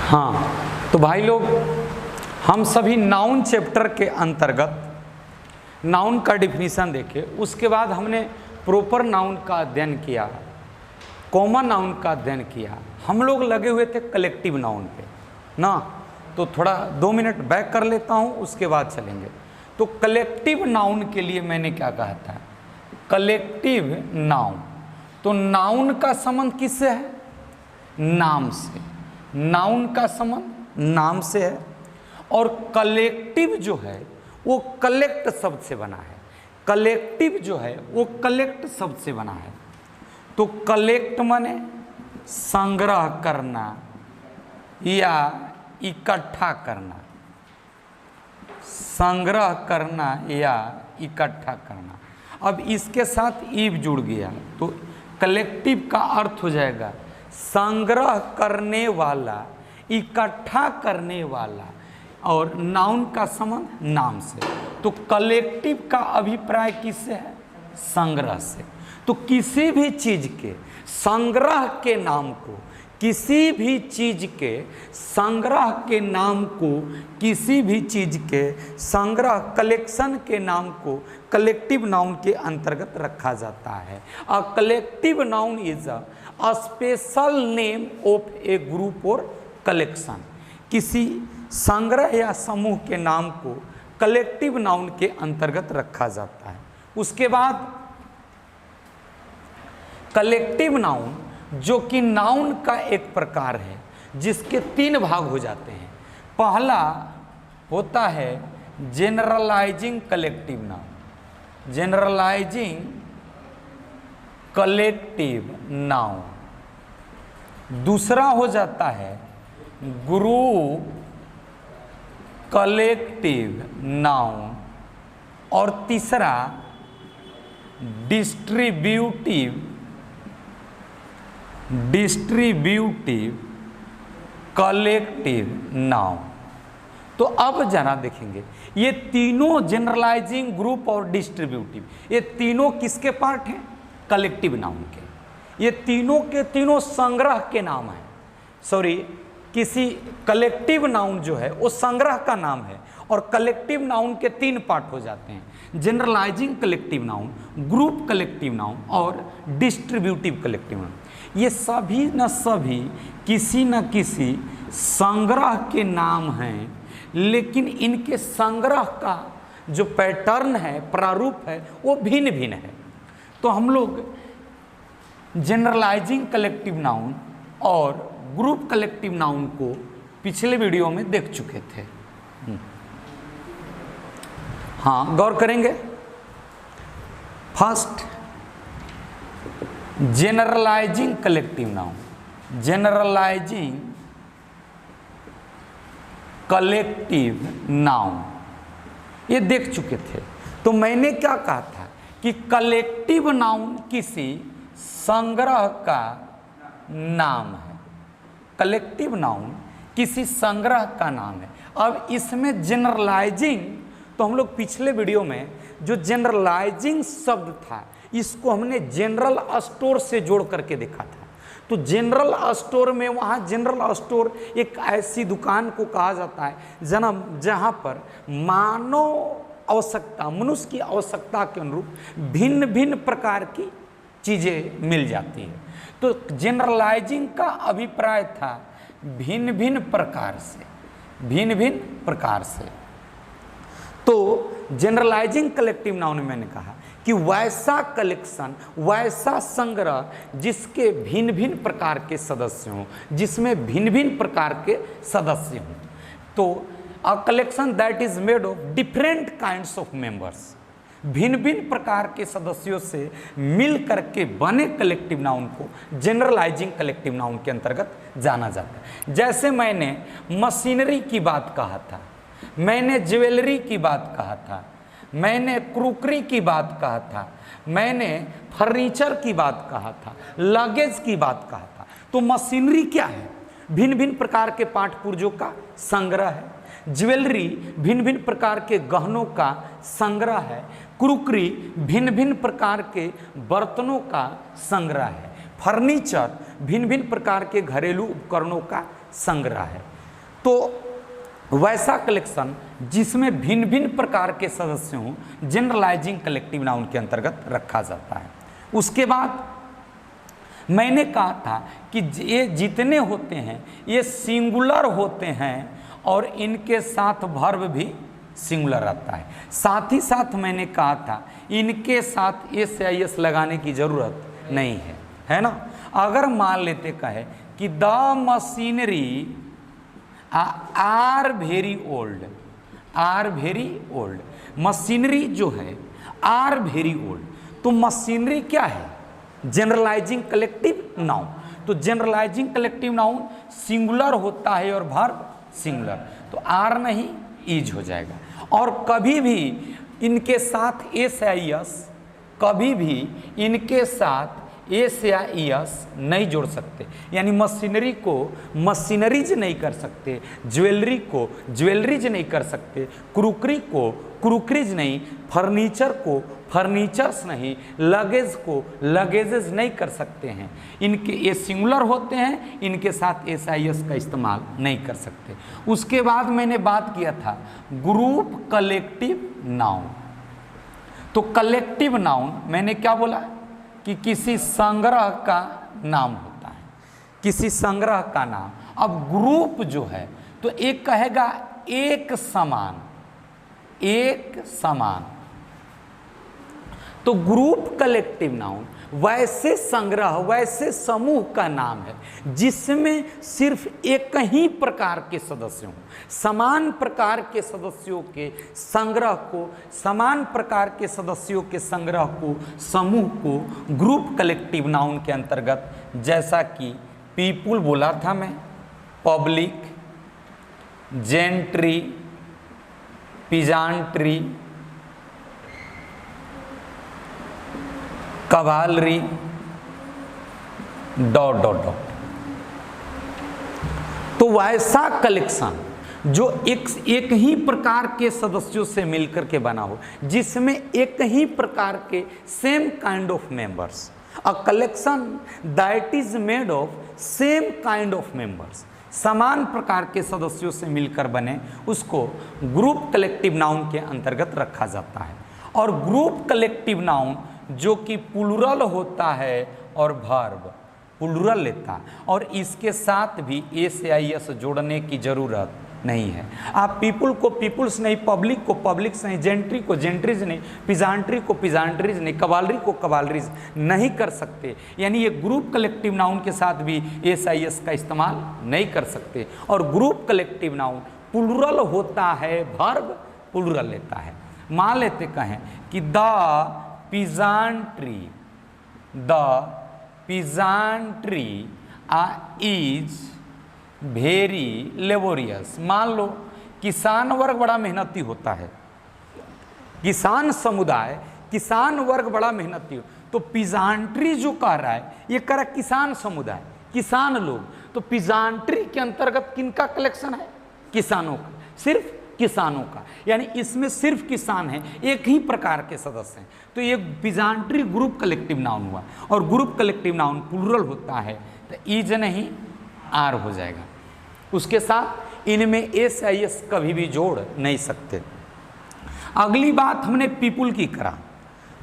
हाँ, तो भाई लोग, हम सभी नाउन चैप्टर के अंतर्गत नाउन का डिफिनीशन देखे, उसके बाद हमने प्रॉपर नाउन का अध्ययन किया, कॉमन नाउन का अध्ययन किया। हम लोग लगे हुए थे कलेक्टिव नाउन पे ना, तो थोड़ा 2 मिनट बैक कर लेता हूँ, उसके बाद चलेंगे। तो कलेक्टिव नाउन के लिए मैंने क्या कहा था, कलेक्टिव नाउन, तो नाउन का संबंध किससे है? नाम से। नाउन का संबंध नाम से है, और कलेक्टिव जो है वो कलेक्ट शब्द से बना है। कलेक्टिव जो है वो कलेक्ट शब्द से बना है। तो कलेक्ट माने संग्रह करना या इकट्ठा करना, संग्रह करना या इकट्ठा करना। अब इसके साथ ईव जुड़ गया तो कलेक्टिव का अर्थ हो जाएगा संग्रह करने वाला, इकट्ठा करने वाला, और नाउन का संबंध नाम से। तो कलेक्टिव का अभिप्राय किससे है? संग्रह से। तो किसी भी चीज के संग्रह के नाम को, किसी भी चीज के संग्रह के नाम को, किसी भी चीज के संग्रह कलेक्शन के नाम को कलेक्टिव नाउन के अंतर्गत रखा जाता है। A collective noun is a special name of A group और कलेक्शन। किसी संग्रह या समूह के नाम को कलेक्टिव नाउन के अंतर्गत रखा जाता है। उसके बाद कलेक्टिव नाउन, जो कि नाउन का एक प्रकार है जिसके 3 भाग हो जाते हैं। पहला होता है generalising collective noun, generalising collective noun. दूसरा हो जाता है ग्रुप कलेक्टिव नाउन, और तीसरा डिस्ट्रीब्यूटिव कलेक्टिव नाउन। तो अब जरा देखेंगे ये तीनों जनरलाइजिंग, ग्रुप और डिस्ट्रीब्यूटिव, ये तीनों किसके पार्ट हैं? कलेक्टिव नाउन के। ये तीनों के तीनों संग्रह के नाम हैं। सॉरी, किसी कलेक्टिव नाउन जो है वो संग्रह का नाम है, और कलेक्टिव नाउन के 3 पार्ट हो जाते हैं, generalising collective noun, group collective noun और डिस्ट्रीब्यूटिव कलेक्टिव नाउन। ये सभी न सभी किसी न किसी संग्रह के नाम हैं, लेकिन इनके संग्रह का जो पैटर्न है, प्रारूप है, वो भिन्न भिन्न है। तो हम लोग जनरलाइजिंग कलेक्टिव नाउन और ग्रुप कलेक्टिव नाउन को पिछले वीडियो में देख चुके थे। हाँ, गौर करेंगे। First, generalising collective noun, generalising collective noun, ये देख चुके थे। तो मैंने क्या कहा था कि कलेक्टिव नाउन किसी संग्रह का नाम है। कलेक्टिव नाउन किसी संग्रह का नाम है। अब इसमें जनरलाइजिंग, तो हम लोग पिछले वीडियो में जो जनरलाइजिंग शब्द था, इसको हमने जनरल स्टोर से जोड़ करके देखा था। तो जनरल स्टोर में, वहाँ जनरल स्टोर एक ऐसी दुकान को कहा जाता है जहाँ पर मानव आवश्यकता, मनुष्य की आवश्यकता के अनुरूप भिन्न भिन्न प्रकार की चीज़ें मिल जाती है। तो जनरलाइजिंग का अभिप्राय था भिन्न भिन्न प्रकार से, भिन्न भिन्न प्रकार से। तो जनरलाइजिंग कलेक्टिव नाउन में मैंने कहा कि वैसा कलेक्शन, वैसा संग्रह जिसके भिन्न भिन्न प्रकार के सदस्य हों, जिसमें भिन्न भिन्न प्रकार के सदस्य हों। तो a collection that is made of different kinds of members, भिन्न भिन्न प्रकार के सदस्यों से मिल करके बने कलेक्टिव नाउन को जनरलाइजिंग कलेक्टिव नाउन के अंतर्गत जाना जाता है। जैसे मैंने मशीनरी की बात कहा था, मैंने ज्वेलरी की बात कहा था, मैंने क्रूकरी की बात कहा था, मैंने फर्नीचर की बात कहा था, लगेज की बात कहा था। तो मशीनरी क्या है? भिन्न भिन्न प्रकार के पार्ट पुर्जों का संग्रह है। ज्वेलरी भिन्न भिन्न प्रकार के गहनों का संग्रह है। क्रूकरी भिन्न भिन्न प्रकार के बर्तनों का संग्रह है। फर्नीचर भिन्न भिन्न प्रकार के घरेलू उपकरणों का संग्रह है। वैसा कलेक्शन जिसमें भिन्न भिन्न प्रकार के सदस्यों जनरलाइजिंग कलेक्टिव नाउन के अंतर्गत रखा जाता है। उसके बाद मैंने कहा था कि ये जितने होते हैं ये सिंगुलर होते हैं और इनके साथ वर्ब भी सिंगुलर आता है। साथ ही साथ मैंने कहा था इनके साथ एस या एस लगाने की ज़रूरत नहीं है ना। अगर मान लेते कहे कि the machinery are very old, are very old, machinery जो है आर वेरी ओल्ड, तो मशीनरी क्या है? Generalising collective noun. तो जनरलाइजिंग कलेक्टिव नाउन सिंगुलर होता है और वर्ब सिंगुलर, तो आर नहीं इज हो जाएगा। और कभी भी इनके साथ एस या एस, कभी भी इनके साथ एस या एस नहीं जोड़ सकते, यानी मशीनरी को मशीनरीज नहीं कर सकते, ज्वेलरी को ज्वेलरीज नहीं कर सकते, क्रूकरी को क्रूकरीज नहीं, फर्नीचर को फर्नीचर्स नहीं, लगेज को लगेजेस नहीं कर सकते हैं। इनके ये सिंगुलर होते हैं, इनके साथ एस आई एस का इस्तेमाल नहीं कर सकते। उसके बाद मैंने बात किया था ग्रुप कलेक्टिव नाउन। तो कलेक्टिव नाउन मैंने क्या बोला कि किसी संग्रह का नाम होता है, किसी संग्रह का नाम। अब ग्रुप जो है तो एक कहेगा एक समान, एक समान। तो ग्रुप कलेक्टिव नाउन वैसे संग्रह, वैसे समूह का नाम है जिसमें सिर्फ एक ही प्रकार के सदस्य हों। समान प्रकार के सदस्यों के संग्रह को, समान प्रकार के सदस्यों के संग्रह को, समूह को ग्रुप कलेक्टिव नाउन के अंतर्गत, जैसा कि पीपुल बोला था मैं, public, gentry, peasantry, cavalry, dot dot dot. तो वैसा कलेक्शन जो एक ही प्रकार के सदस्यों से मिलकर के बना हो, जिसमें एक ही प्रकार के same kind of members, a collection that is made of same kind of members, समान प्रकार के सदस्यों से मिलकर बने, उसको ग्रुप कलेक्टिव नाउन के अंतर्गत रखा जाता है। और ग्रुप कलेक्टिव नाउन जो कि प्लूरल होता है और वर्ब प्लूरल लेता है, और इसके साथ भी एस या एस जोड़ने की जरूरत नहीं है। आप पीपुल को पीपुल्स नहीं, पब्लिक को पब्लिक्स नहीं, जेंट्री को जेंट्रीज नहीं, पिजांट्री को पिजांट्रीज नहीं, कवालरी को कवालरीज नहीं कर सकते। यानी ये ग्रुप कलेक्टिव नाउन के साथ भी एस आई एस का इस्तेमाल नहीं कर सकते। और ग्रुप कलेक्टिव नाउन प्लूरल होता है, वर्ब प्लूरल लेता है। मान लेते कहें कि the peasantry, the peasantry is very laborious. मान लो किसान वर्ग बड़ा मेहनती होता है, किसान समुदाय, किसान वर्ग बड़ा मेहनती हो, तो पिजांट्री जो कह रहा है ये कह रहा है किसान समुदाय, किसान लोग। तो पिजांट्री के अंतर्गत किनका कलेक्शन है? किसानों का, सिर्फ किसानों का, यानी इसमें सिर्फ किसान हैं, एक ही प्रकार के सदस्य हैं। तो ये पिजांट्री ग्रुप कलेक्टिव नाउन हुआ। और ग्रुप कलेक्टिव नाउन प्लूरल होता है तो इज नहीं आर हो जाएगा। उसके साथ इनमें एस या एस कभी भी जोड़ नहीं सकते। अगली बात हमने पीपुल की करा।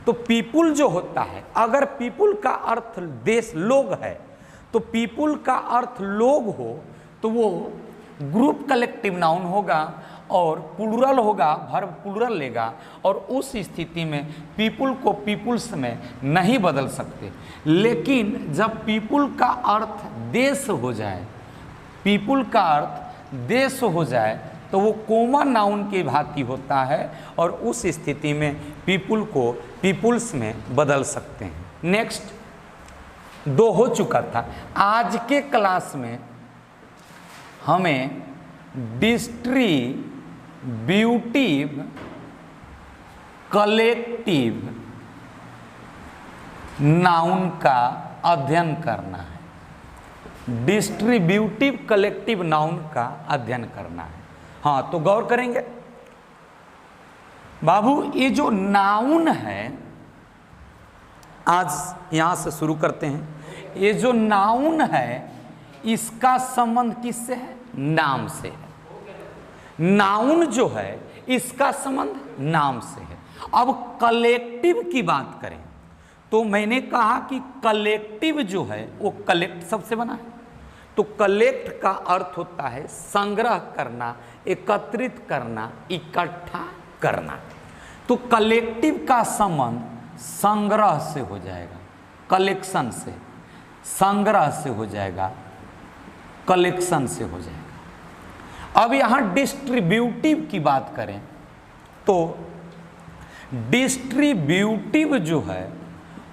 तो पीपुल जो होता है, अगर पीपुल का अर्थ देश लोग है, तो पीपुल का अर्थ लोग हो तो वो ग्रुप कलेक्टिव नाउन होगा और प्लूरल होगा, वर्ब प्लूरल लेगा। और उस स्थिति में पीपुल को पीपुल्स में नहीं बदल सकते। लेकिन जब पीपुल का अर्थ देश हो जाए, पीपुल का अर्थ देश हो जाए, तो वो कॉमन नाउन की भांति होता है और उस स्थिति में पीपुल को पीपुल्स में बदल सकते हैं। नेक्स्ट 2 हो चुका था। आज के क्लास में हमें डिस्ट्रीब्यूटिव कलेक्टिव नाउन का अध्ययन करना है। डिस्ट्रीब्यूटिव कलेक्टिव नाउन का अध्ययन करना है। हाँ, तो गौर करेंगे बाबू, ये जो नाउन है, आज यहां से शुरू करते हैं। ये जो नाउन है इसका संबंध किससे है? नाम से है। नाउन जो है इसका संबंध नाम से है। अब कलेक्टिव की बात करें तो मैंने कहा कि कलेक्टिव जो है वो कलेक्ट शब्द से बना है। तो कलेक्ट का अर्थ होता है संग्रह करना, एकत्रित करना, इकट्ठा करना। तो कलेक्टिव का संबंध संग्रह से हो जाएगा, कलेक्शन से, संग्रह से हो जाएगा, कलेक्शन से हो जाएगा। अब यहां डिस्ट्रीब्यूटिव की बात करें तो डिस्ट्रीब्यूटिव जो है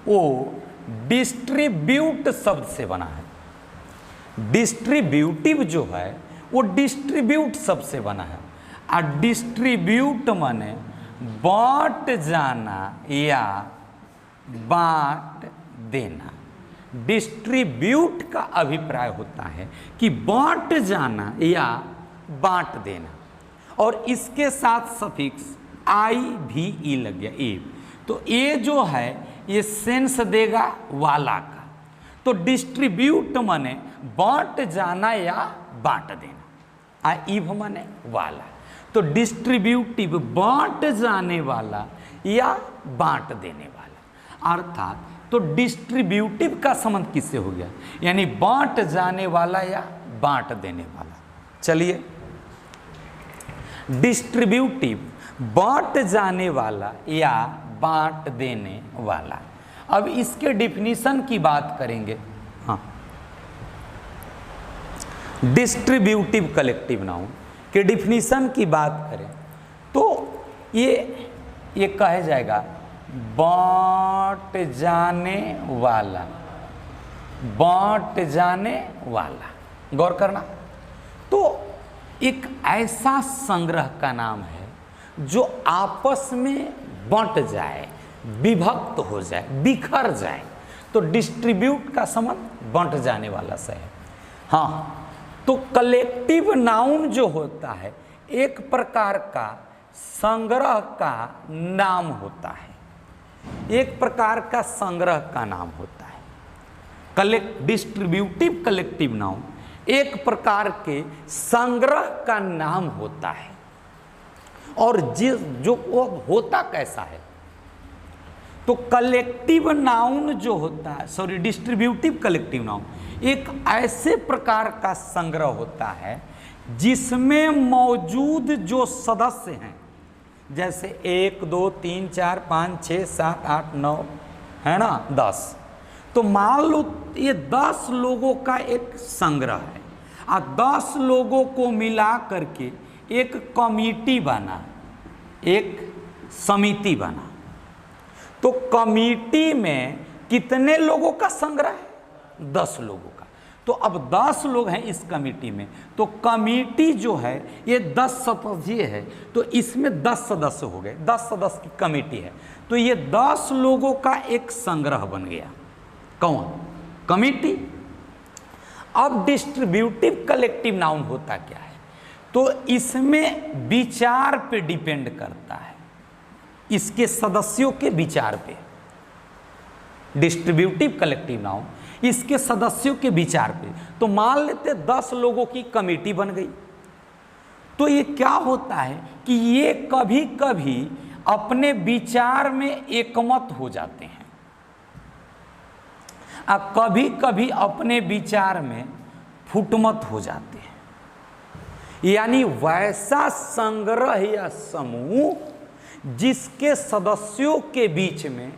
वो डिस्ट्रीब्यूट शब्द से बना है। डिस्ट्रीब्यूटिव जो है वो डिस्ट्रीब्यूट शब्द से बना है। और डिस्ट्रीब्यूट माने बांट जाना या बांट देना। डिस्ट्रीब्यूट का अभिप्राय होता है कि बांट जाना या बांट देना, और इसके साथ सफिक्स आई भी ई लग गया, ए। तो ये जो है ये सेंस देगा वाला का। तो डिस्ट्रीब्यूट माने बांट जाना या बांट देना, आ इव माने वाला। तो डिस्ट्रीब्यूटिव बांट जाने वाला या बांट देने वाला। अर्थात तो डिस्ट्रीब्यूटिव का संबंध किससे हो गया, यानी बांट जाने वाला या बांट देने वाला। चलिए, डिस्ट्रीब्यूटिव बांट जाने वाला या बांट देने वाला। अब इसके डिफिनीशन की बात करेंगे। हाँ, डिस्ट्रीब्यूटिव कलेक्टिव नाउन के डिफिनीशन की बात करें तो ये कहा जाएगा बांट जाने वाला, बांट जाने वाला। गौर करना, तो एक ऐसा संग्रह का नाम है जो आपस में बंट जाए, विभक्त हो जाए, बिखर जाए। तो डिस्ट्रीब्यूट का संबंध बंट जाने वाला से है। हाँ, तो कलेक्टिव नाउन जो होता है एक प्रकार का संग्रह का नाम होता है, एक प्रकार का संग्रह का नाम होता है। डिस्ट्रीब्यूटिव कलेक्टिव नाउन एक प्रकार के संग्रह का नाम होता है। और जो वो होता कैसा है, तो कलेक्टिव नाउन जो होता है, सॉरी, डिस्ट्रीब्यूटिव कलेक्टिव नाउन एक ऐसे प्रकार का संग्रह होता है जिसमें मौजूद जो सदस्य हैं, जैसे 1 2 3 4 5 6 7 8 9 है ना, 10। तो मान लो ये 10 लोगों का एक संग्रह है, और 10 लोगों को मिला करके एक कमिटी बना, एक समिति बना। तो कमिटी में कितने लोगों का संग्रह है? 10 लोगों का। तो अब 10 लोग हैं इस कमिटी में, तो कमिटी जो है ये 10 सदस्यीय है, तो इसमें 10 सदस्य हो गए, 10 सदस्य की कमिटी है। तो ये 10 लोगों का एक संग्रह बन गया। कौन? कमिटी। अब डिस्ट्रीब्यूटिव कलेक्टिव नाउन होता क्या है, तो इसमें विचार पे डिपेंड करता है, इसके सदस्यों के विचार पे। डिस्ट्रीब्यूटिव कलेक्टिव नाउन इसके सदस्यों के विचार पे। तो मान लेते 10 लोगों की कमेटी बन गई, तो ये क्या होता है कि ये कभी कभी अपने विचार में एकमत हो जाते हैं, और कभी कभी अपने विचार में फुटमत हो जाते हैं। यानी वैसा संग्रह या समूह जिसके सदस्यों के बीच में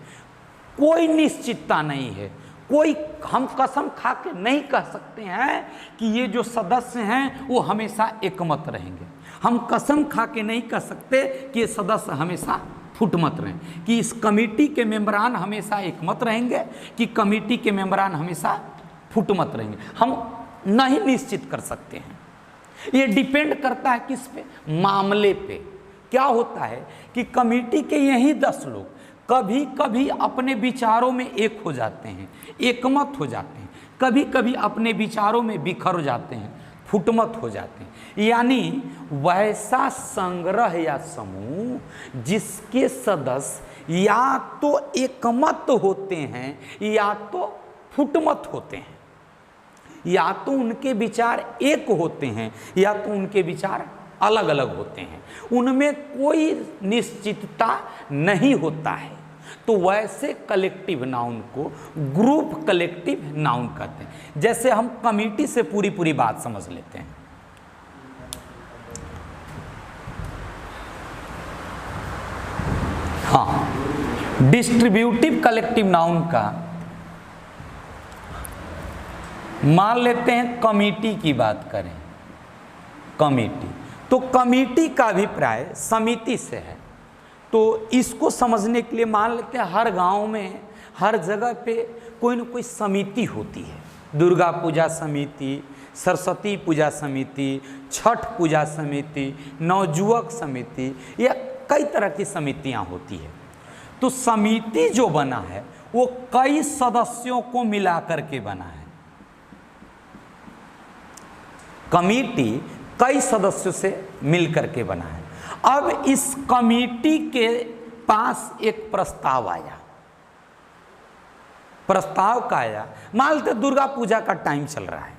कोई निश्चितता नहीं है, कोई हम कसम खा के नहीं कह सकते हैं कि ये जो सदस्य हैं वो हमेशा एकमत रहेंगे। हम कसम खा के नहीं कह सकते कि ये सदस्य हमेशा फुटमत रहें, कि इस कमेटी के मेंबरान हमेशा एकमत रहेंगे, कि कमेटी के मेंबरान हमेशा फुटमत रहेंगे। हम नहीं निश्चित कर सकते हैं। ये डिपेंड करता है किस पे? मामले पे। क्या होता है कि कमेटी के यही 10 लोग कभी कभी अपने विचारों में एक हो जाते हैं, एकमत हो जाते हैं, कभी कभी अपने विचारों में बिखर जाते हैं, फुटमत हो जाते हैं। यानी वैसा संग्रह या समूह जिसके सदस्य या तो एकमत होते हैं या तो फुटमत होते हैं, या तो उनके विचार एक होते हैं या तो उनके विचार अलग अलग होते हैं, उनमें कोई निश्चितता नहीं होता है। तो वैसे कलेक्टिव नाउन को ग्रुप कलेक्टिव नाउन कहते हैं। जैसे हम कमिटी से पूरी पूरी बात समझ लेते हैं। हाँ, डिस्ट्रीब्यूटिव कलेक्टिव नाउन का मान लेते हैं कमिटी की बात करें, कमिटी, तो कमिटी का अभिप्राय समिति से है। तो इसको समझने के लिए मान लेते हैं हर गांव में, हर जगह पे कोई न कोई समिति होती है। दुर्गा पूजा समिति, सरस्वती पूजा समिति, छठ पूजा समिति, नवजुवक समिति, या कई तरह की समितियां होती है। तो समिति जो बना है वो कई सदस्यों को मिलाकर के बना है। कमिटी कई सदस्यों से मिलकर के बना है। अब इस कमिटी के पास एक प्रस्ताव आया, प्रस्ताव का आया, मान लेते दुर्गा पूजा का टाइम चल रहा है,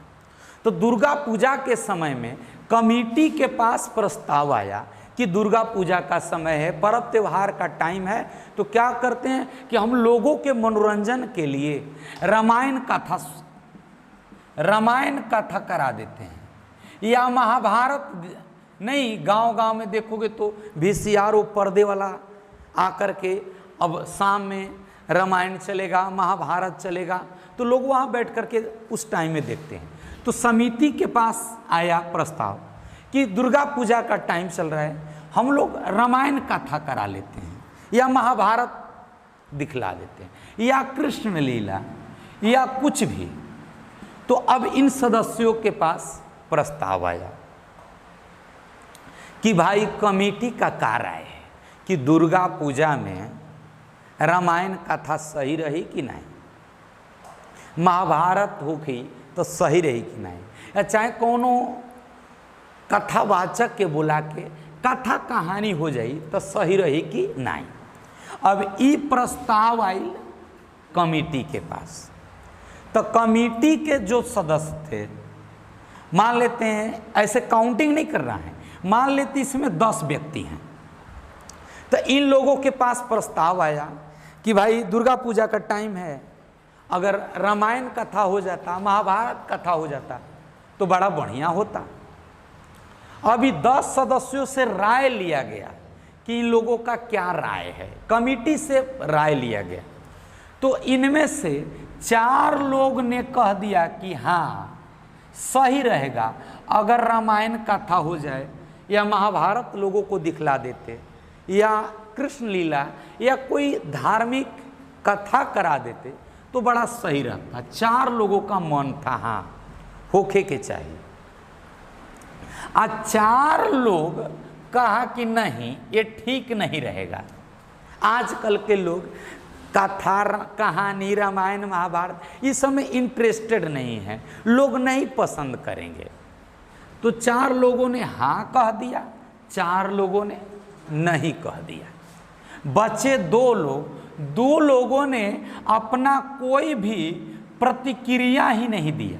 तो दुर्गा पूजा के समय में कमिटी के पास प्रस्ताव आया कि दुर्गा पूजा का समय है, पर्व त्योहार का टाइम है, तो क्या करते हैं कि हम लोगों के मनोरंजन के लिए रामायण कथा करा देते हैं, या महाभारत नहीं, गांव गांव में देखोगे तो VCR पर्दे वाला आकर के अब शाम में रामायण चलेगा, महाभारत चलेगा, तो लोग वहाँ बैठ कर के उस टाइम में देखते हैं। तो समिति के पास आया प्रस्ताव कि दुर्गा पूजा का टाइम चल रहा है, हम लोग रामायण कथा करा लेते हैं, या महाभारत दिखला देते हैं, या कृष्ण लीला, या कुछ भी। तो अब इन सदस्यों के पास प्रस्ताव आया कि भाई कमेटी का कार्य है कि दुर्गा पूजा में रामायण कथा सही रही कि नहीं, महाभारत होगी तो सही रही कि नहीं, या चाहे कोनो कथावाचक के बुला के कथा कहानी हो जाई तो सही रही कि नहीं। अब ई प्रस्ताव आयल कमेटी के पास, तो कमेटी के जो सदस्य थे, मान लेते हैं, ऐसे काउंटिंग नहीं कर रहा है, मान लेते इसमें 10 व्यक्ति हैं, तो इन लोगों के पास प्रस्ताव आया कि भाई दुर्गा पूजा का टाइम है, अगर रामायण कथा हो जाता, महाभारत कथा हो जाता तो बड़ा बढ़िया होता। अभी 10 सदस्यों से राय लिया गया कि इन लोगों का क्या राय है, कमेटी से राय लिया गया, तो इनमें से 4 लोग ने कह दिया कि हाँ सही रहेगा अगर रामायण कथा हो जाए, या महाभारत लोगों को दिखला देते, या कृष्ण लीला या कोई धार्मिक कथा करा देते तो बड़ा सही रहता। 4 लोगों का मन था हाँ होखे के चाहिए। आज 4 लोग कहा कि नहीं ये ठीक नहीं रहेगा। आजकल के लोग कथा कहानी रामायण महाभारत इस समय इंटरेस्टेड नहीं है, लोग नहीं पसंद करेंगे। तो 4 लोगों ने हाँ कह दिया, 4 लोगों ने नहीं कह दिया, बचे 2 लोग। 2 लोगों ने अपना कोई भी प्रतिक्रिया ही नहीं दिया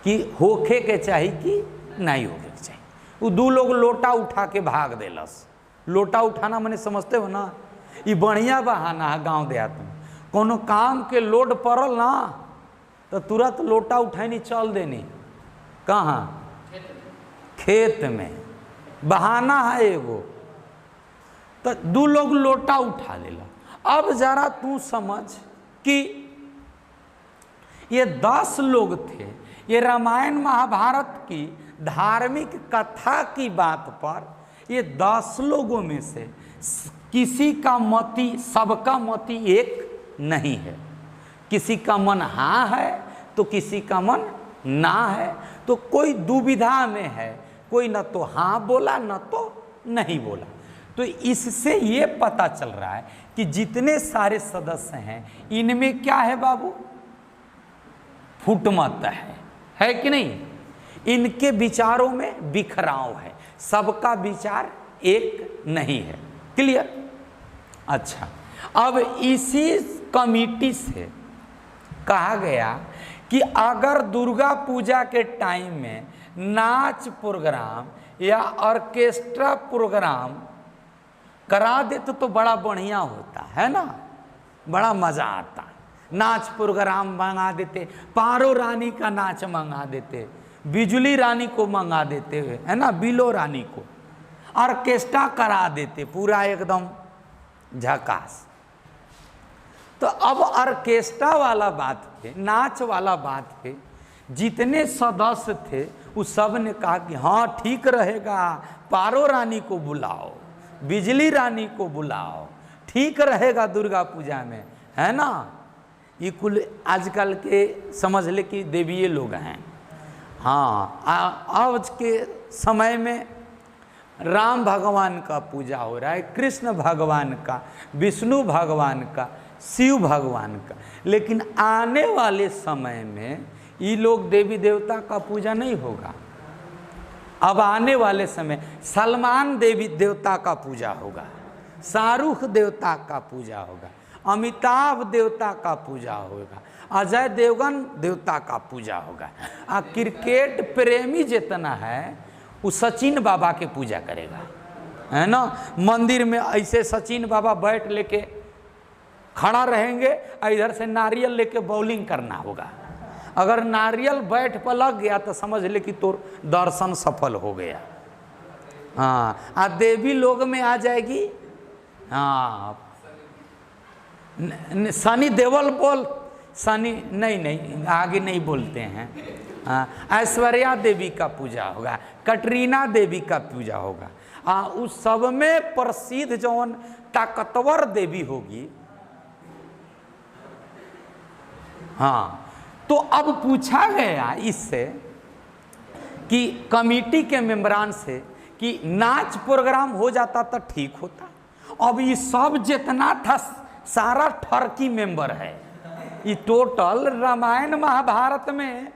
कि होखे के चाहिए कि नहीं होखे के चाहिए। वो 2 लोग लोटा उठा के भाग देलस। लोटा उठाना मैंने समझते हो ना, ये बढ़िया बहाना है गांव देहात में। कोनो काम के लोड पड़ल ना तो तुरंत लोटा उठानी चल देनी, कहाँ? खेत में। बहाना है एगो, तो 2 लोग लोटा उठा लेला। अब जरा तू समझ कि ये 10 लोग थे, ये रामायण महाभारत की धार्मिक कथा की बात पर ये 10 लोगों में से किसी का मति, सबका मति एक नहीं है। किसी का मन हाँ है तो किसी का मन ना है, तो कोई दुविधा में है, कोई न तो हाँ बोला न तो नहीं बोला। तो इससे ये पता चल रहा है कि जितने सारे सदस्य हैं इनमें क्या है बाबू, फुटमत है कि नहीं? इनके विचारों में बिखराव है, सबका विचार एक नहीं है। क्लियर? अच्छा, अब इसी कमेटी से कहा गया कि अगर दुर्गा पूजा के टाइम में नाच प्रोग्राम या ऑर्केस्ट्रा प्रोग्राम करा देते तो बड़ा बढ़िया होता है ना, बड़ा मज़ा आता। नाच प्रोग्राम मंगा देते, पारो रानी का नाच मंगा देते, बिजली रानी को मंगा देते हुए, है ना, बिलो रानी को ऑर्केस्ट्रा करा देते पूरा एकदम झकास। तो अब ऑर्केस्ट्रा वाला बात पे, नाच वाला बात पे जितने सदस्य थे उस सब ने कहा कि हाँ ठीक रहेगा, पारो रानी को बुलाओ, बिजली रानी को बुलाओ, ठीक रहेगा दुर्गा पूजा में, है ना। ये कुल आजकल के समझ ले कि देवीय लोग हैं। हाँ, आज के समय में राम भगवान का पूजा हो रहा है, कृष्ण भगवान का, विष्णु भगवान का, शिव भगवान का, लेकिन आने वाले समय में ये लोग देवी देवता का पूजा नहीं होगा। अब आने वाले समय सलमान देवी देवता का पूजा होगा, शाहरुख देवता का पूजा होगा, अमिताभ देवता का पूजा होगा, अजय देवगन देवता का पूजा होगा। आ क्रिकेट प्रेमी जितना है वो सचिन बाबा के पूजा करेगा, है ना। मंदिर में ऐसे सचिन बाबा बैट लेके खड़ा रहेंगे, इधर से नारियल लेके बॉलिंग करना होगा। अगर नारियल बैट पर लग गया तो समझ ले कि तो दर्शन सफल हो गया। हाँ, आ देवी लोग में आ जाएगी, हाँ सनी देओल बोल, सनी नहीं आगे नहीं बोलते हैं। ऐश्वर्या देवी का पूजा होगा, कटरीना देवी का पूजा होगा। उस सब में प्रसिद्ध जौन ताकतवर देवी होगी। हाँ, तो अब पूछा गया इससे कि कमेटी के मेंबरान से कि नाच प्रोग्राम हो जाता तो ठीक होता। अब ये सब जितना था सारा ठरकी मेंबर है, ये टोटल रामायण महाभारत में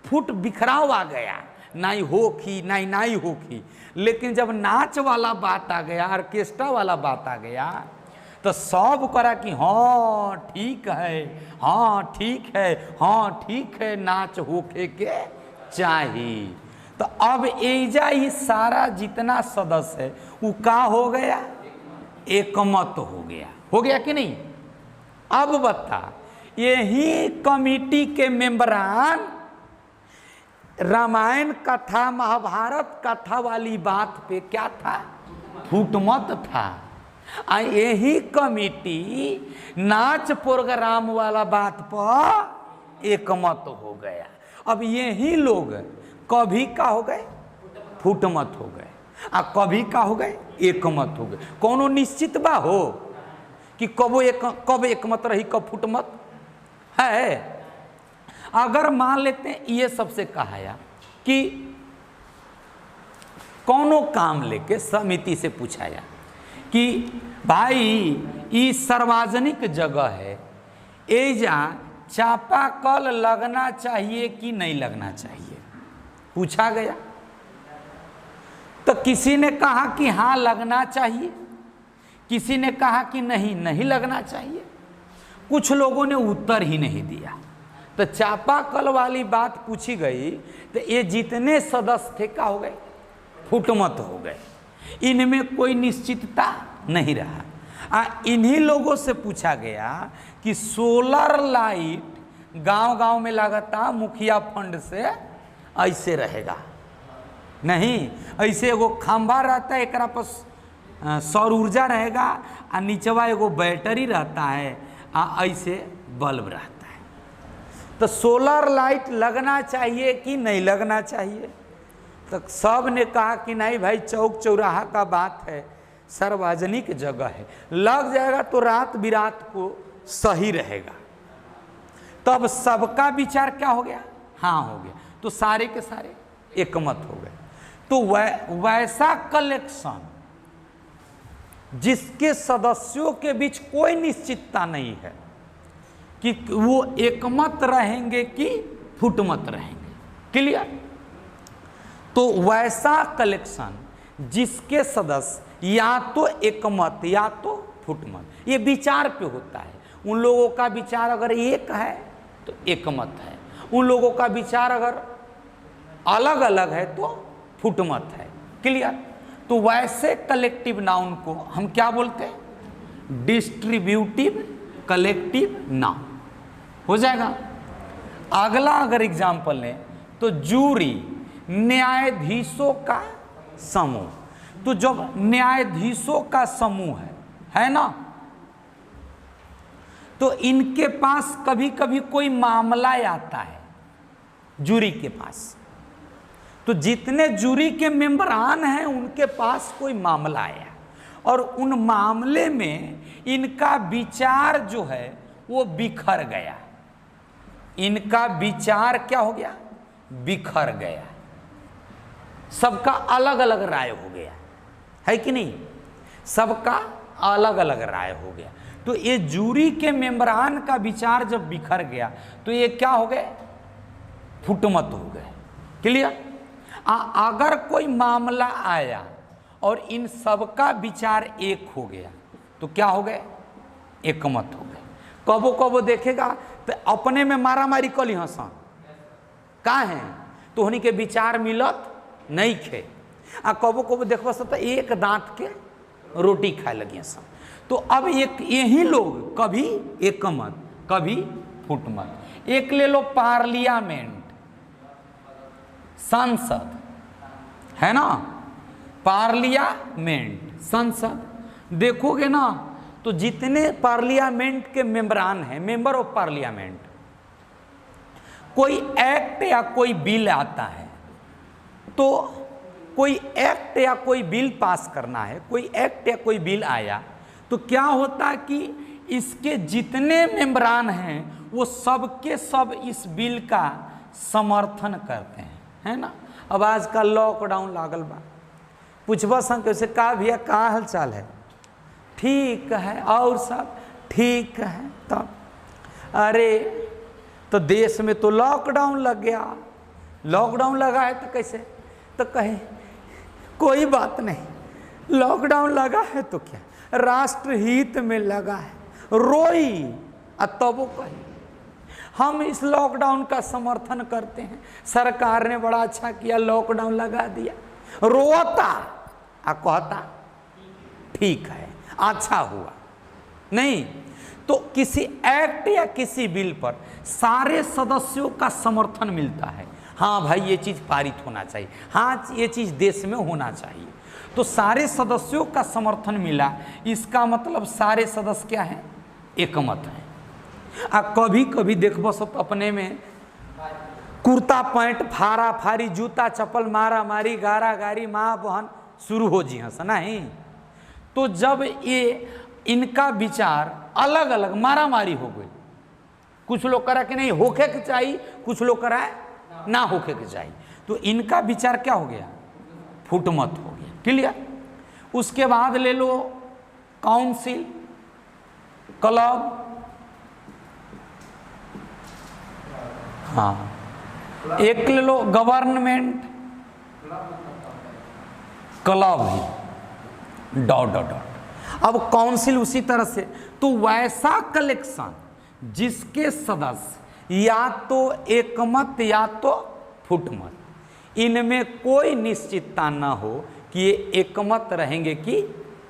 फुट बिखराव आ गया, नहीं होखी नहीं होखी। लेकिन जब नाच वाला बात आ गया, ऑर्केस्ट्रा वाला बात आ गया, तो सब करा कि हाँ ठीक है, हाँ ठीक है, हाँ ठीक है, नाच होके के चाहिए। तो अब एजा ये सारा जितना सदस्य है वो का हो गया, एकमत हो गया कि नहीं। अब बता, यही कमेटी के मेंबरान रामायण कथा महाभारत कथा वाली बात पे क्या था, फुटमत था। यही कमेटी नाच प्रोग्राम वाला बात पर एकमत हो गया। अब यही लोग कभी का हो गए, फुटमत हो गए, कभी का हो गए, एकमत हो गए। कोनो निश्चित बा हो कि कब एकमत रही कब फुटमत है। अगर मान लेते हैं ये सबसे कहाया कि कोनो काम लेके समिति से पूछाया कि भाई ये सार्वजनिक जगह है, एजा चापाकल लगना चाहिए कि नहीं लगना चाहिए, पूछा गया। तो किसी ने कहा कि हाँ लगना चाहिए, किसी ने कहा कि नहीं लगना चाहिए, कुछ लोगों ने उत्तर ही नहीं दिया। तो चापाकल वाली बात पूछी गई तो ये जितने सदस्य थे क्या हो गए, फुटमत हो गए। इनमें कोई निश्चितता नहीं रहा। इन्हीं लोगों से पूछा गया कि सोलर लाइट गांव-गांव में लगाता मुखिया फंड से ऐसे रहेगा, नहीं ऐसे एगो खंभा रहता है, एक पर सौर ऊर्जा रहेगा और नीचवा एगो बैटरी रहता है, ऐसे बल्ब रहता है। तो सोलर लाइट लगना चाहिए कि नहीं लगना चाहिए। तो सब ने कहा कि नहीं भाई, चौक चौराहा का बात है, सार्वजनिक जगह है, लग जाएगा तो रात बिरात को सही रहेगा। तब सबका विचार क्या हो गया, हाँ हो गया। तो सारे के सारे एकमत हो गए। तो वैसा कलेक्शन जिसके सदस्यों के बीच कोई निश्चितता नहीं है कि वो एकमत रहेंगे कि फुटमत रहेंगे, क्लियर। तो वैसा कलेक्शन जिसके सदस्य या तो एकमत या तो फुटमत, ये विचार पे होता है। उन लोगों का विचार अगर एक है तो एकमत है, उन लोगों का विचार अगर अलग अलग है तो फुटमत है। क्लियर? तो वैसे कलेक्टिव नाउन को हम क्या बोलते हैं? डिस्ट्रीब्यूटिव कलेक्टिव नाउन हो जाएगा। अगला अगर एग्जाम्पल लें तो जूरी, न्यायाधीशों का समूह। तो जब न्यायाधीशों का समूह है ना, तो इनके पास कभी कभी कोई मामला आता है जूरी के पास। तो जितने जूरी के मेंबरान हैं उनके पास कोई मामला आया और उन मामले में इनका विचार जो है वो बिखर गया। इनका विचार क्या हो गया? बिखर गया। सबका अलग अलग राय हो गया, है कि नहीं? सबका अलग अलग राय हो गया। तो ये जूरी के मेंबरान का विचार जब बिखर गया तो ये क्या हो गए? फुटमत हो गए। क्लियर? अगर कोई मामला आया और इन सबका विचार एक हो गया तो क्या हो गए? एकमत हो गए। कबो कबो देखेगा तो अपने में मारा मारी कली हंसा का है तो उन्हीं के विचार मिलत नहीं खे। कबो कबो देखो तो एक दांत के रोटी खाए लगी सब। तो अब एक यही लोग कभी एकमत कभी फुटमत। एक ले लो पार्लियामेंट, संसद है ना, पार्लियामेंट संसद देखोगे ना तो जितने पार्लियामेंट के मेंबरान हैं, मेंबर ऑफ पार्लियामेंट, कोई एक्ट या कोई बिल आता है तो कोई एक्ट या कोई बिल पास करना है, कोई एक्ट या कोई बिल आया तो क्या होता कि इसके जितने मेंबरान हैं वो सबके सब इस बिल का समर्थन करते हैं, है ना। अब आज का लॉकडाउन लागल बा, पूछबा संग कैसे का भैया का हाल चाल है? ठीक है, और सब ठीक है। तब अरे तो देश में तो लॉकडाउन लग गया, लॉकडाउन लगा है तो कैसे? तो कहे कोई बात नहीं, लॉकडाउन लगा है तो क्या, राष्ट्रहित में लगा है, रोई तब वो कहे हम इस लॉकडाउन का समर्थन करते हैं, सरकार ने बड़ा अच्छा किया, लॉकडाउन लगा दिया। रोता कहता ठीक है, अच्छा हुआ। नहीं तो किसी एक्ट या किसी बिल पर सारे सदस्यों का समर्थन मिलता है, हाँ भाई ये चीज़ पारित होना चाहिए, हाँ ये चीज़ देश में होना चाहिए। तो सारे सदस्यों का समर्थन मिला, इसका मतलब सारे सदस्य क्या हैं? एकमत हैं। कभी कभी देखबो सब अपने में कुर्ता पैंट फारा फारी, जूता चप्पल मारा मारी, गारा गारी, माँ बहन शुरू हो जी हंस नहीं। तो जब ये इनका विचार अलग अलग मारा मारी हो गई, कुछ लोग करा कि नहीं होके के चाहिए, कुछ लोग करा ना होके के चाहिए, तो इनका विचार क्या हो गया? फुटमत हो गया। क्लियर? उसके बाद ले लो काउंसिल, क्लब, हाँ एक ले लो गवर्नमेंट, क्लब ही डॉट डॉट डॉट। अब काउंसिल उसी तरह से, तो वैसा कलेक्शन जिसके सदस्य या तो एकमत या तो फुटमत, इनमें कोई निश्चितता ना हो कि ये एकमत रहेंगे कि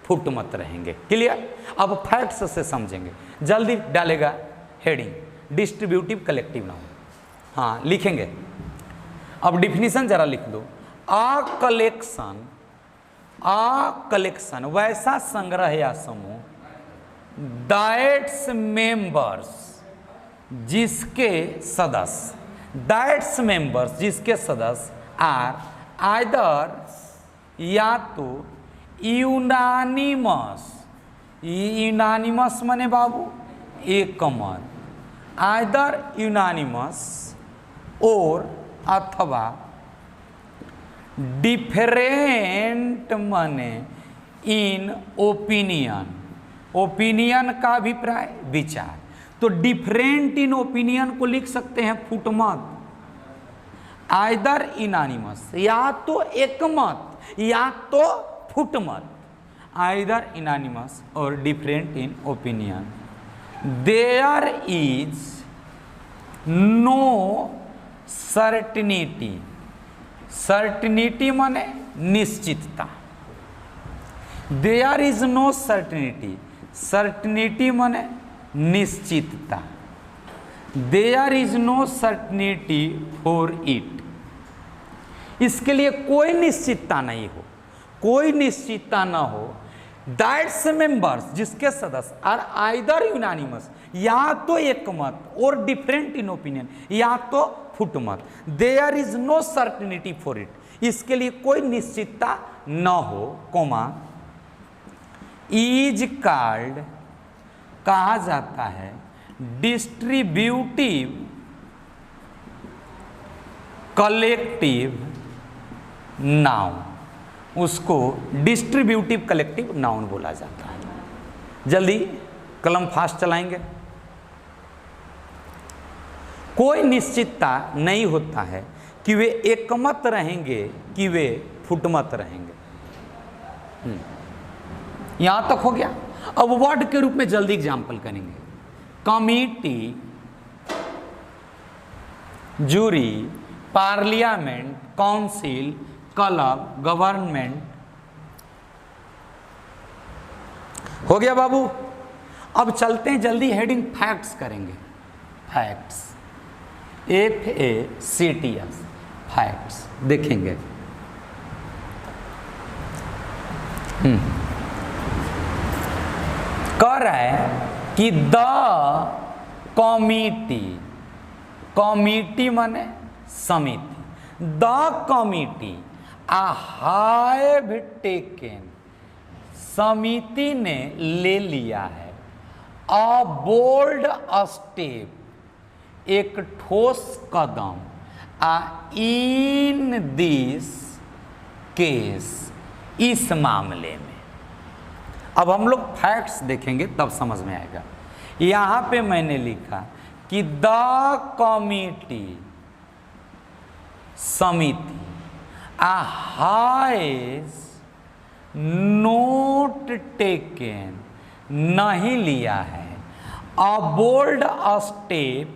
फुटमत रहेंगे। क्लियर? अब फैक्ट्स से समझेंगे, जल्दी डालेगा हेडिंग डिस्ट्रीब्यूटिव कलेक्टिव नाउन। हाँ लिखेंगे, अब डिफिनीशन जरा लिख दो। आ कलेक्शन वैसा संग्रह या समूह दैट्स मेंबर्स जिसके सदस्य, दैट्स मेंबर्स जिसके सदस्य आर आइदर या तो यूनानिमस, यूनानिमस माने बाबू एकमत, आइदर यूनानिमस और अथवा डिफरेंट माने इन ओपिनियन, ओपिनियन का अभिप्राय विचार। तो डिफरेंट इन ओपिनियन को लिख सकते हैं फुटमत, आइदर यूनानिमस या तो एकमत या तो फुटमत, आइदर यूनानिमस और different in opinion. There is no certainty, certainty माने निश्चितता। There is no certainty, certainty माने निश्चितता। There is no certainty for it, इसके लिए कोई निश्चितता नहीं हो, कोई निश्चितता ना हो। दैट्स मेंबर्स, जिसके सदस्य आर आइदर यूनानिमस, या तो एकमत और डिफरेंट इन ओपिनियन, या तो फुटमत। There is no certainty for it, इसके लिए कोई निश्चितता न हो, कोमा इज कॉल्ड, कहा जाता है डिस्ट्रीब्यूटिव कलेक्टिव नाउन, उसको डिस्ट्रीब्यूटिव कलेक्टिव नाउन बोला जाता है। जल्दी कलम फास्ट चलाएंगे। कोई निश्चितता नहीं होता है कि वे एकमत रहेंगे कि वे फुटमत रहेंगे। यहां तक हो गया। अब वर्ड के रूप में जल्दी एग्जाम्पल करेंगे। Committee, jury, parliament, council, club, government. हो गया बाबू। अब चलते हैं जल्दी, हेडिंग फैक्ट्स करेंगे। फैक्ट्स, FACTS, फैक्ट्स देखेंगे। कह रहा है कि द कमिटी, कमिटी माने समिति, द कमिटी आ हैव टेकन, समिति ने ले लिया है, अ बोल्ड स्टेप, एक ठोस कदम, इन दिस केस, इस मामले में। अब हम लोग फैक्ट्स देखेंगे तब समझ में आएगा। यहां पे मैंने लिखा कि द कमिटी, समिति, हैज नोट टेकन, नहीं लिया है, अ बोल्ड स्टेप,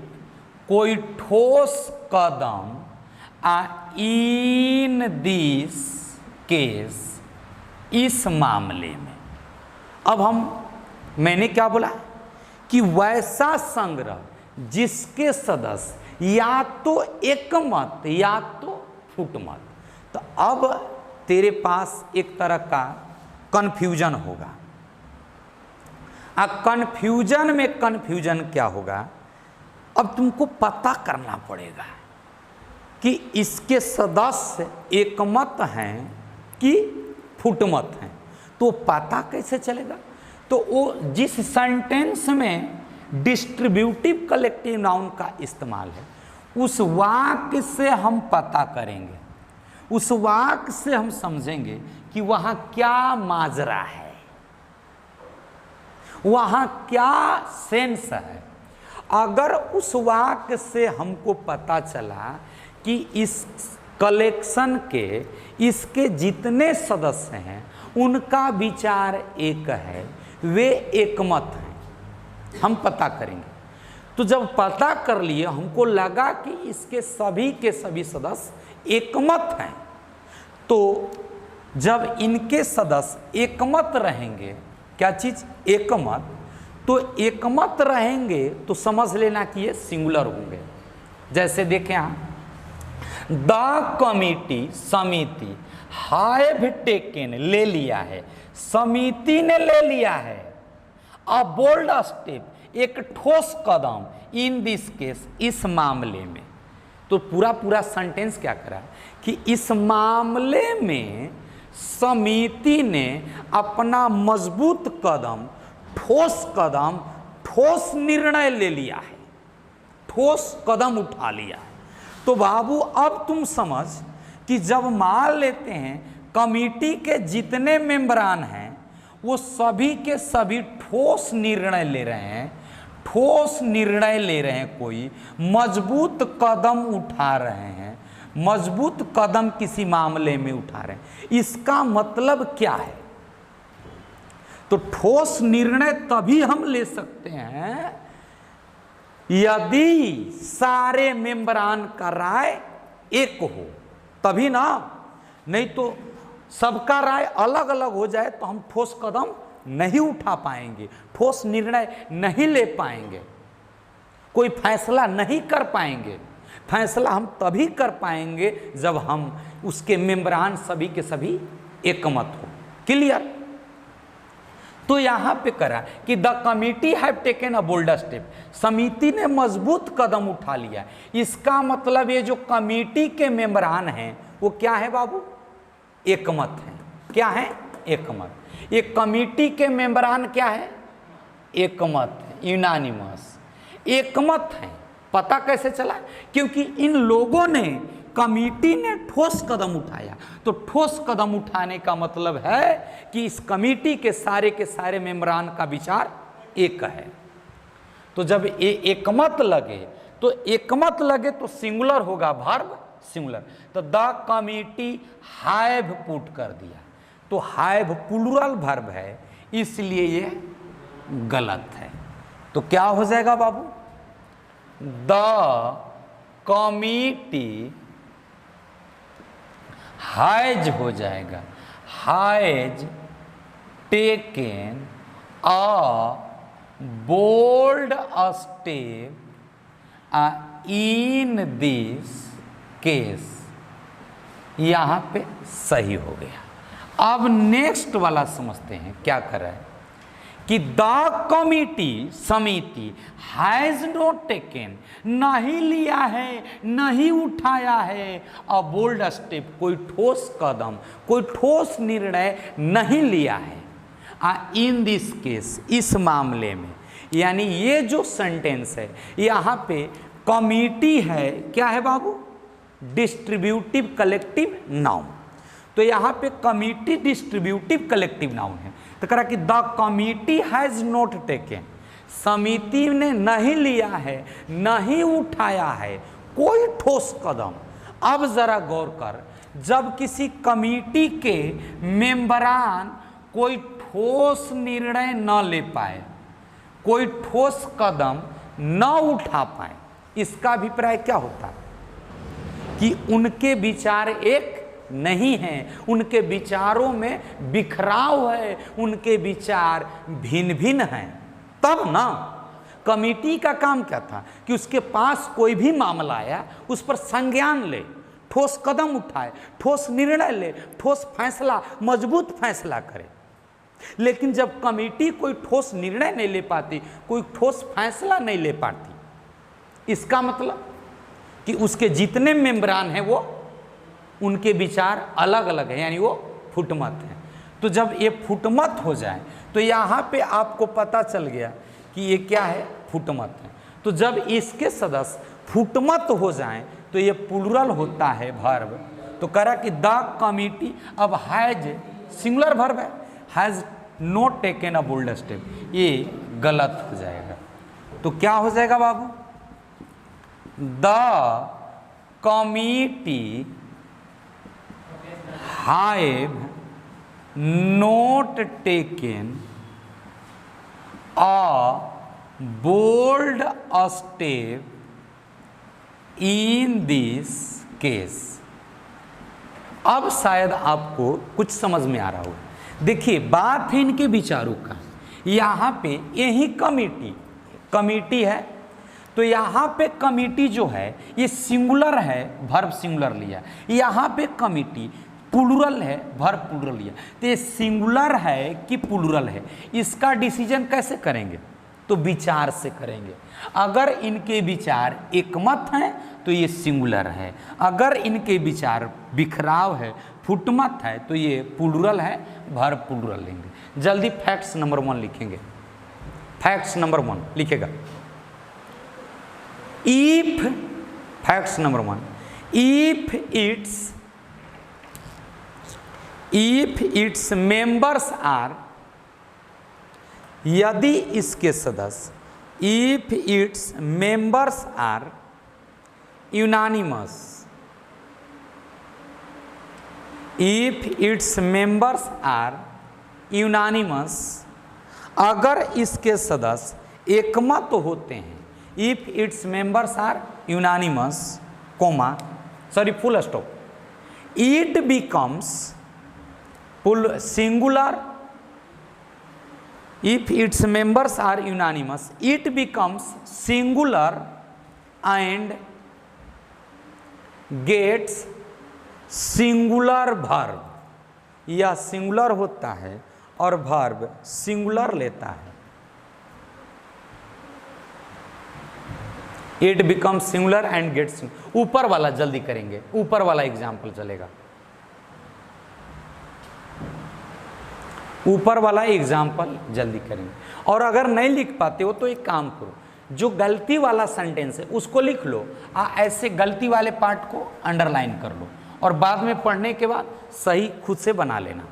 कोई ठोस कदम, इन दिस केस, इस मामले में। अब मैंने क्या बोला कि वैसा संग्रह जिसके सदस्य या तो एकमत या तो फुटमत। तो अब तेरे पास एक तरह का कन्फ्यूजन होगा। कन्फ्यूजन में कन्फ्यूजन क्या होगा, अब तुमको पता करना पड़ेगा कि इसके सदस्य एकमत हैं कि फुटमत हैं। तो पता कैसे चलेगा? तो वो जिस सेंटेंस में डिस्ट्रीब्यूटिव कलेक्टिव नाउन का इस्तेमाल है, उस वाक्य से हम पता करेंगे, उस वाक्य से हम समझेंगे कि वहां क्या माजरा है, वहां क्या सेंस है। अगर उस वाक्य से हमको पता चला कि इस कलेक्शन के इसके जितने सदस्य हैं उनका विचार एक है, वे एकमत हैं, हम पता करेंगे। तो जब पता कर लिए, हमको लगा कि इसके सभी के सभी सदस्य एकमत हैं, तो जब इनके सदस्य एकमत रहेंगे, क्या चीज एकमत, तो एकमत रहेंगे तो समझ लेना कि ये सिंगुलर होंगे। जैसे देखें यहां, द कमिटी, समिति, हैव टेकन, ले लिया है, समिति ने ले लिया है, अ बोल्ड स्टेप, एक ठोस कदम, इन दिस केस, इस मामले में। तो पूरा सेंटेंस क्या करा कि इस मामले में समिति ने अपना मजबूत कदम, ठोस कदम, ठोस निर्णय ले लिया है, ठोस कदम उठा लिया है। तो बाबू अब तुम समझ कि जब मान लेते हैं कमिटी के जितने मेंबरान हैं वो सभी के सभी ठोस निर्णय ले रहे हैं, ठोस निर्णय ले रहे हैं, कोई मजबूत कदम उठा रहे हैं, मजबूत कदम किसी मामले में उठा रहे हैं, इसका मतलब क्या है? तो ठोस निर्णय तभी हम ले सकते हैं यदि सारे मेंबरान का राय एक हो तभी ना, नहीं तो सबका राय अलग अलग हो जाए तो हम ठोस कदम नहीं उठा पाएंगे, ठोस निर्णय नहीं ले पाएंगे, कोई फैसला नहीं कर पाएंगे। फैसला हम तभी कर पाएंगे जब हम उसके मेंबरान सभी के सभी एकमत हो। क्लियर? तो यहां पे करा कि the committee have taken a bold step, समिति ने मजबूत कदम उठा लिया। इसका मतलब ये जो कमिटी के मेंबरान हैं वो क्या है बाबू? एकमत हैं। क्या है? एकमत। ये कमिटी के मेंबरान क्या है? एकमत है, यूनानिमस, एकमत है। पता कैसे चला? क्योंकि इन लोगों ने, कमिटी ने ठोस कदम उठाया। तो ठोस कदम उठाने का मतलब है कि इस कमिटी के सारे मेंबरान का विचार एक है। तो जब ये एकमत लगे, तो एकमत लगे तो सिंगुलर होगा, वर्ब सिंगुलर। तो द कमिटी हैव पुट कर दिया, तो हैव प्लूरल वर्ब है, इसलिए ये गलत है। तो क्या हो जाएगा बाबू? द कमिटी हैज हो जाएगा, has taken a bold step in this case. यहां पे सही हो गया। अब नेक्स्ट वाला समझते हैं क्या कर रहा है कि द कमिटी, समिति, हैज नॉट टेकन, नहीं लिया है, नहीं उठाया है, अ बोल्ड स्टेप, कोई ठोस कदम, कोई ठोस निर्णय नहीं लिया है। इन दिस केस, इस मामले में, यानी ये जो सेंटेंस है यहाँ पे कमिटी है, क्या है बाबू? Distributive collective noun. तो यहाँ पे कमिटी डिस्ट्रीब्यूटिव कलेक्टिव नाउन है। तो कह रहा कि the committee has not taken, समिति ने नहीं लिया है, नहीं उठाया है कोई ठोस कदम। अब जरा गौर कर, जब किसी कमिटी के मेंबरान कोई ठोस निर्णय न ले पाए, कोई ठोस कदम न उठा पाए, इसका अभिप्राय क्या होता है कि उनके विचार एक नहीं है, उनके विचारों में बिखराव है, उनके विचार भिन्न भिन्न हैं। तब ना कमिटी का काम क्या था कि उसके पास कोई भी मामला आया उस पर संज्ञान ले, ठोस कदम उठाए, ठोस निर्णय ले, ठोस फैसला, मजबूत फैसला करे। लेकिन जब कमिटी कोई ठोस निर्णय नहीं ले पाती, कोई ठोस फैसला नहीं ले पाती, इसका मतलब कि उसके जितने मेंबरान हैं वो, उनके विचार अलग अलग हैं, यानी वो फुटमत हैं। तो जब ये फुटमत हो जाए तो यहाँ पे आपको पता चल गया कि ये क्या है? फुटमत है। तो जब इसके सदस्य फुटमत हो जाएं तो ये प्लूरल होता है वर्ब। तो कह रहा कि द कमिटी, अब हैज सिंगुलर वर्ब है, has not taken a bold step, ये गलत हो जाएगा। तो क्या हो जाएगा बाबू? The committee have not taken a bold step in this case. अब शायद आपको कुछ समझ में आ रहा हो। देखिए, बात है इनके विचारों का। यहाँ पे यही कमिटी है, तो यहाँ पे कमिटी जो है ये सिंगुलर है, वर्ब सिंगुलर लिया। यहाँ पे कमिटी प्लूरल है, वर्ब प्लूरल लिया। तो ये सिंगुलर है कि प्लूरल है, इसका डिसीजन कैसे करेंगे? तो विचार से करेंगे। अगर इनके विचार एकमत हैं तो ये सिंगुलर है, अगर इनके विचार बिखराव है, फुटमत है, तो ये प्लूरल है, वर्ब प्लूरल लेंगे। जल्दी फैक्ट्स नंबर 1 लिखेंगे। फैक्ट्स नंबर 1 लिखेगा। If, facts number 1, if its members are, यदि इसके सदस्य, if its members are unanimous, if its members are unanimous, अगर इसके सदस्य एकमत होते हैं, if its members are unanimous comma sorry full stop, it becomes singular, if its members are unanimous it becomes singular and gets singular verb, यह singular होता है और वर्ब सिंगुलर लेता है। It becomes singular and gets, ऊपर वाला जल्दी करेंगे, ऊपर वाला एग्जाम्पल चलेगा, ऊपर वाला एग्जाम्पल जल्दी करेंगे। और अगर नहीं लिख पाते हो तो एक काम करो, जो गलती वाला सेंटेंस है उसको लिख लो, ऐसे गलती वाले पार्ट को अंडरलाइन कर लो और बाद में पढ़ने के बाद सही खुद से बना लेना।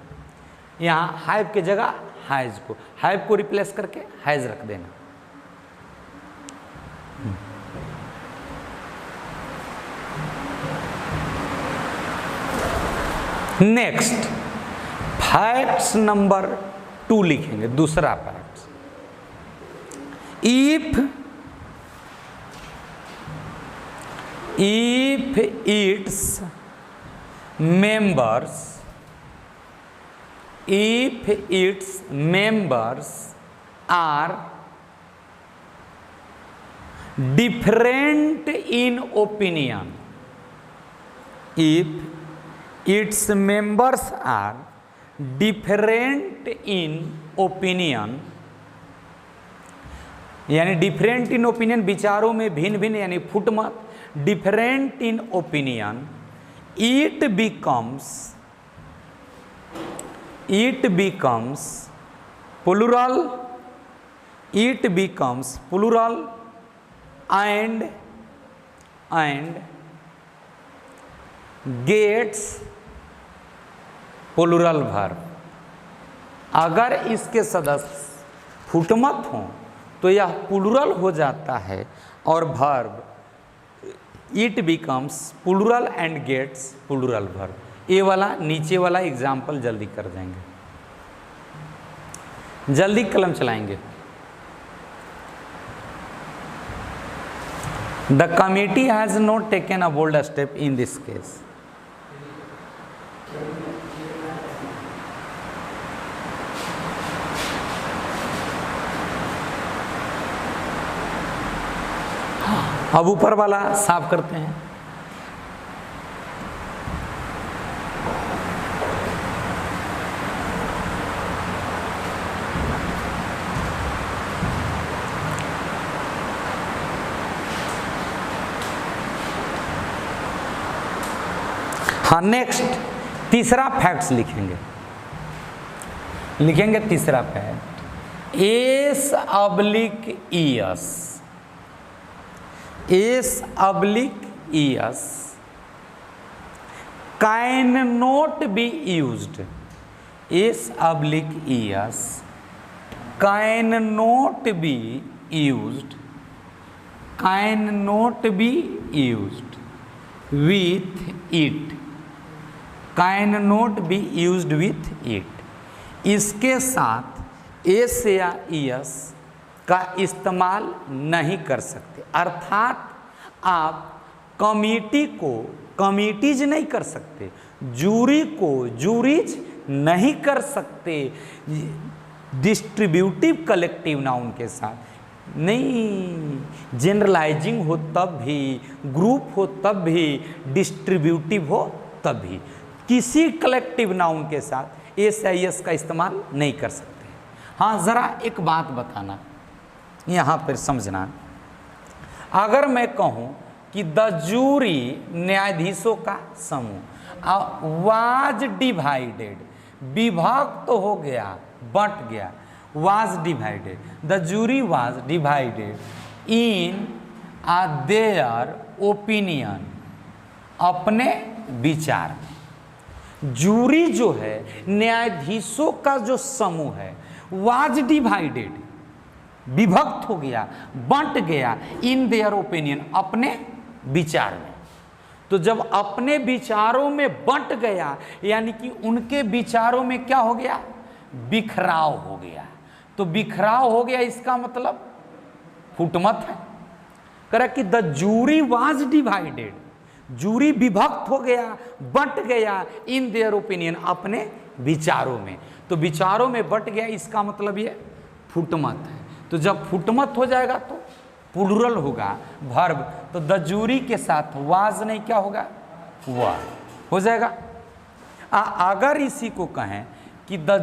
यहाँ हैव के जगह हैव को रिप्लेस करके हैज रख देना। नेक्स्ट फैक्ट्स नंबर 2 लिखेंगे, दूसरा fact. If it's members are different in opinion, if its members are different in opinion, यानी डिफरेंट इन ओपिनियन विचारों में भिन्न भिन्न, यानी फुट मत, different in opinion, it becomes plural and gets plural verb. अगर इसके सदस्य फुटमत हों तो यह प्लूरल हो जाता है और verb it becomes plural and gets plural verb. ये वाला नीचे वाला एग्जाम्पल जल्दी कर देंगे, जल्दी कलम चलाएंगे। The committee has not taken a bold step in this case. अब ऊपर वाला साफ करते हैं। हाँ, नेक्स्ट तीसरा फैक्ट्स लिखेंगे तीसरा fact. S oblique ES can not be used. S oblique ES can not be used with it, can not be used with it. इसके साथ एस या ईएस का इस्तेमाल नहीं कर सकते, अर्थात आप कमिटी को कमिटीज नहीं कर सकते, जूरी को जूरीज नहीं कर सकते, डिस्ट्रीब्यूटिव कलेक्टिव नाउन के साथ नहीं। जनरलाइजिंग हो तब भी, ग्रुप हो तब भी, डिस्ट्रीब्यूटिव हो तब भी, किसी कलेक्टिव नाउन के साथ एस या एस का इस्तेमाल नहीं कर सकते। हाँ, ज़रा एक बात बताना, यहाँ पर समझना। अगर मैं कहूँ कि द जूरी न्यायाधीशों का समूह वाज डिवाइडेड, विभक्त तो हो गया, बट गया, was divided, the jury was divided in their opinion, अपने विचार में। जूरी जो है, न्यायाधीशों का जो समूह है, वाज डिवाइडेड, विभक्त हो गया, बंट गया, इन देयर ओपिनियन, अपने विचार में। तो जब अपने विचारों में बंट गया, यानी कि उनके विचारों में क्या हो गया, बिखराव हो गया। तो बिखराव हो गया, इसका मतलब फुटमत है। कह रहा कि the jury was divided, jury विभक्त हो गया, बंट गया इन देयर ओपिनियन, अपने विचारों में। तो विचारों में बंट गया, इसका मतलब ये फुटमत है। तो जब फुटमत हो जाएगा तो प्लूरल होगा वर्ब, तो द जूरी के साथ वाज नहीं क्या होगा, हुआ हो जाएगा। अगर इसी को कहें कि the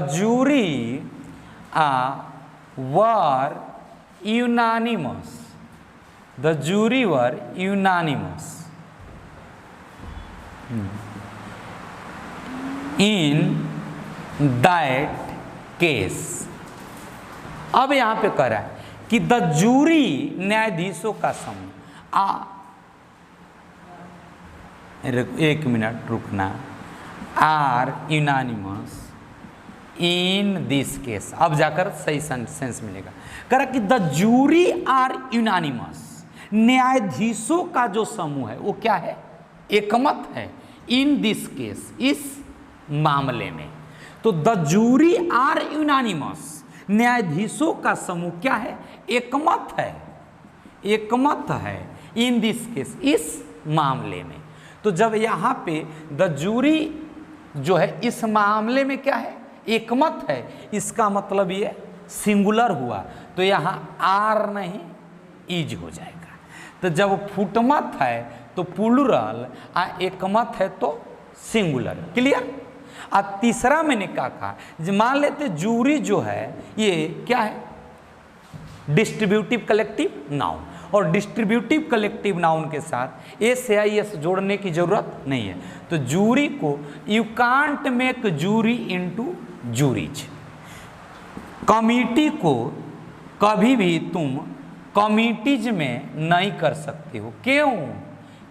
jury were unanimous, the jury were unanimous in that case. अब यहां पे कह रहा है कि द जूरी न्यायाधीशों का समूह, एक मिनट रुकना, are unanimous in this case. अब जाकर सही सेंस मिलेगा। कह रहा कि द जूरी आर यूनानिमस, न्यायाधीशों का जो समूह है वो क्या है, एकमत है, इन दिस केस, इस मामले में। तो द जूरी आर यूनानिमस, न्यायाधीशों का समूह क्या है, एकमत है, एकमत है इन दिस केस, इस मामले में। तो जब यहाँ पे द जूरी जो है इस मामले में क्या है, एकमत है, इसका मतलब ये सिंगुलर हुआ, तो यहाँ आर नहीं इज हो जाएगा। तो जब फुटमत है तो प्लूरल, एकमत है तो सिंगुलर। क्लियर। और तीसरा मैंने क्या कहा, मान लेते जूरी जो है ये क्या है, डिस्ट्रीब्यूटिव कलेक्टिव नाउन, और डिस्ट्रीब्यूटिव कलेक्टिव नाउन के साथ एस या एस जोड़ने की जरूरत नहीं है। तो जूरी को you can't make jury into juries, committee को कभी भी तुम कमिटीज में नहीं कर सकते हो। क्यों?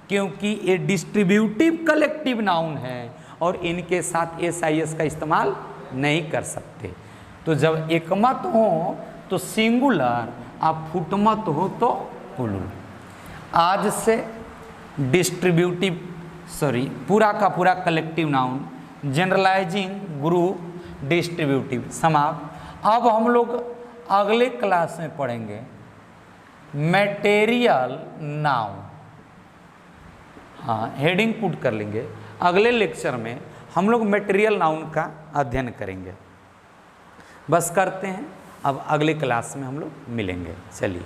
क्योंकि ये डिस्ट्रीब्यूटिव कलेक्टिव नाउन है और इनके साथ एस आई एस का इस्तेमाल नहीं कर सकते। तो जब एकमत हो तो सिंगुलर, आप फुटमत हो तो प्लूरल। आज से डिस्ट्रीब्यूटिव पूरा का पूरा collective noun, generalising group, distributive समाप्त। अब हम लोग अगले क्लास में पढ़ेंगे मटेरियल नाउन। हाँ, हेडिंग पुट कर लेंगे। अगले लेक्चर में हम लोग मटेरियल नाउन का अध्ययन करेंगे। बस करते हैं, अब अगले क्लास में हम लोग मिलेंगे। चलिए।